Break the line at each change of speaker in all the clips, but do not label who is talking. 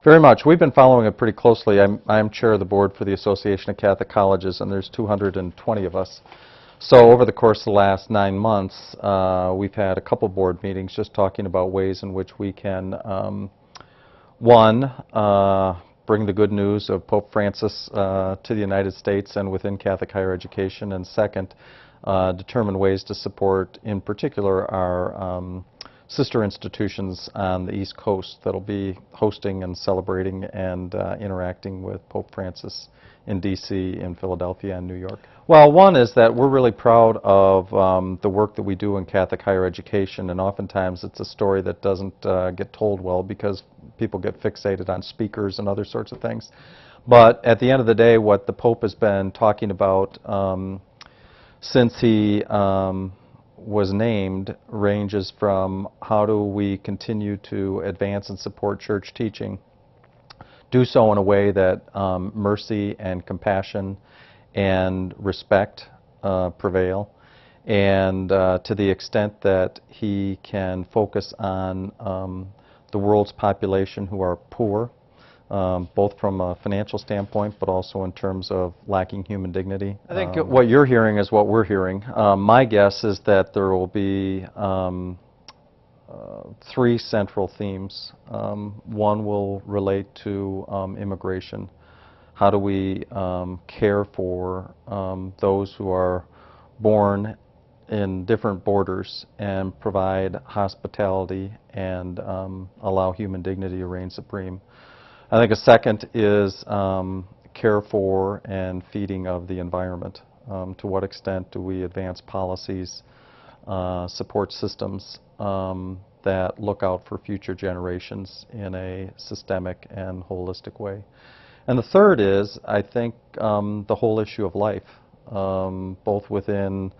Very much. We've been following it pretty closely. I'm chair of the board for the Association of Catholic Colleges, and there's 220 of us. So over the course of the last 9 months, we've had a couple board meetings just talking about ways in which we can, one, bring the good news of Pope Francis to the United States and within Catholic higher education, and second, determine ways to support, in particular, our sister institutions on the East Coast that'll be hosting and celebrating and interacting with Pope Francis in D.C., in Philadelphia, and New York. Well, one is that we're really proud of the work that we do in Catholic higher education, and oftentimes it's a story that doesn't get told well because people get fixated on speakers and other sorts of things. But at the end of the day, what the Pope has been talking about since he was named ranges from how do we continue to advance and support church teaching, do so in a way that mercy and compassion and respect prevail, and to the extent that he can focus on the world's population who are poor, both from a financial standpoint, but also in terms of lacking human dignity. I think what you're hearing is what we're hearing. My guess is that there will be 3 central themes. One will relate to immigration. How do we care for those who are born in different borders and provide hospitality and allow human dignity to reign supreme? I think a second is care for and feeding of the environment. To what extent do we advance policies, support systems that look out for future generations in a systemic and holistic way? And the third is, I think, the whole issue of life, both within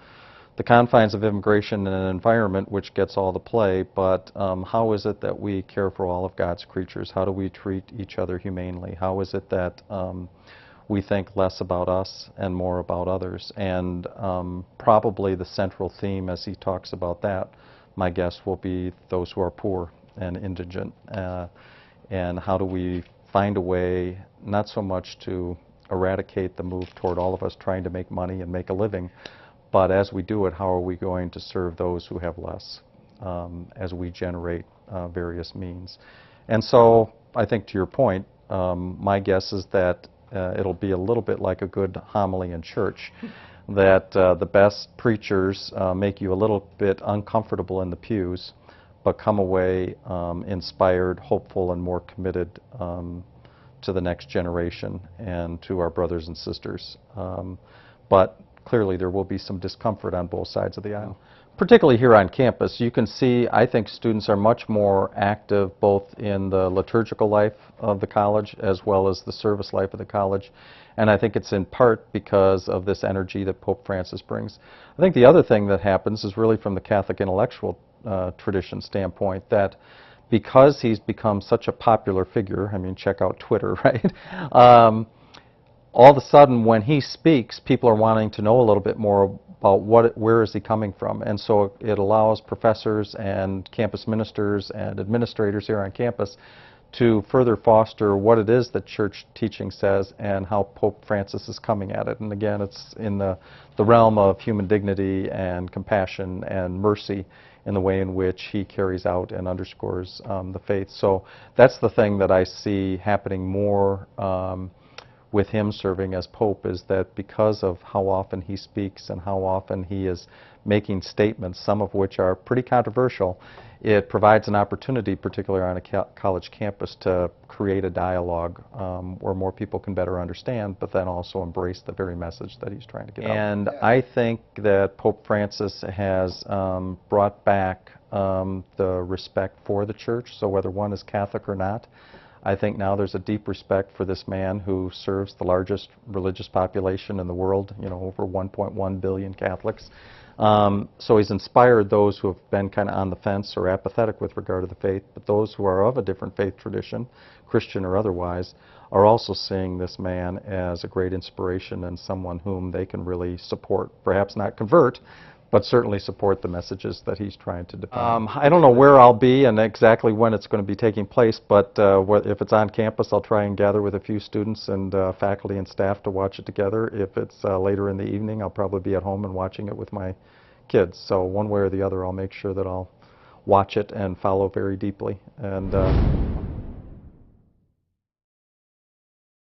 the confines of immigration and an environment which gets all the play, but how is it that we care for all of God's creatures? How do we treat each other humanely? How is it that we think less about us and more about others? And probably the central theme as he talks about that, my guess will be those who are poor and indigent. And how do we find a way not so much to eradicate the move toward all of us trying to make money and make a living, but as we do it, how are we going to serve those who have less as we generate various means? And so I think to your point, my guess is that it'll be a little bit like a good homily in church, that the best preachers make you a little bit uncomfortable in the pews, but come away inspired, hopeful, and more committed to the next generation and to our brothers and sisters. But clearly there will be some discomfort on both sides of the aisle. Particularly here on campus, you can see, I think students are much more active both in the liturgical life of the college as well as the service life of the college. And I think it's in part because of this energy that Pope Francis brings. I think the other thing that happens is really from the Catholic intellectual tradition standpoint, that because he's become such a popular figure, I mean, check out Twitter, right? All of a sudden, when he speaks, people are wanting to know a little bit more about where is he coming from. And so it allows professors and campus ministers and administrators here on campus to further foster what it is that church teaching says and how Pope Francis is coming at it. And again, it's in the realm of human dignity and compassion and mercy in the way in which he carries out and underscores the faith. So that's the thing that I see happening more with him serving as Pope, is that because of how often he speaks and how often he is making statements, some of which are pretty controversial, it provides an opportunity, particularly on a college campus, to create a dialogue where more people can better understand, but then also embrace the very message that he's trying to get out. And I think that Pope Francis has brought back the respect for the church, so whether one is Catholic or not, I think now there's a deep respect for this man who serves the largest religious population in the world, you know, over 1.1 billion Catholics. So he's inspired those who have been kind of on the fence or apathetic with regard to the faith, but those who are of a different faith tradition, Christian or otherwise, are also seeing this man as a great inspiration and someone whom they can really support. Perhaps not convert, but certainly support the messages that he's trying to define. I don't know where I'll be and exactly when it's going to be taking place, but if it's on campus, I'll try and gather with a few students and faculty and staff to watch it together. If it's later in the evening, I'll probably be at home and watching it with my kids. So one way or the other, I'll make sure that I'll watch it and follow very deeply. And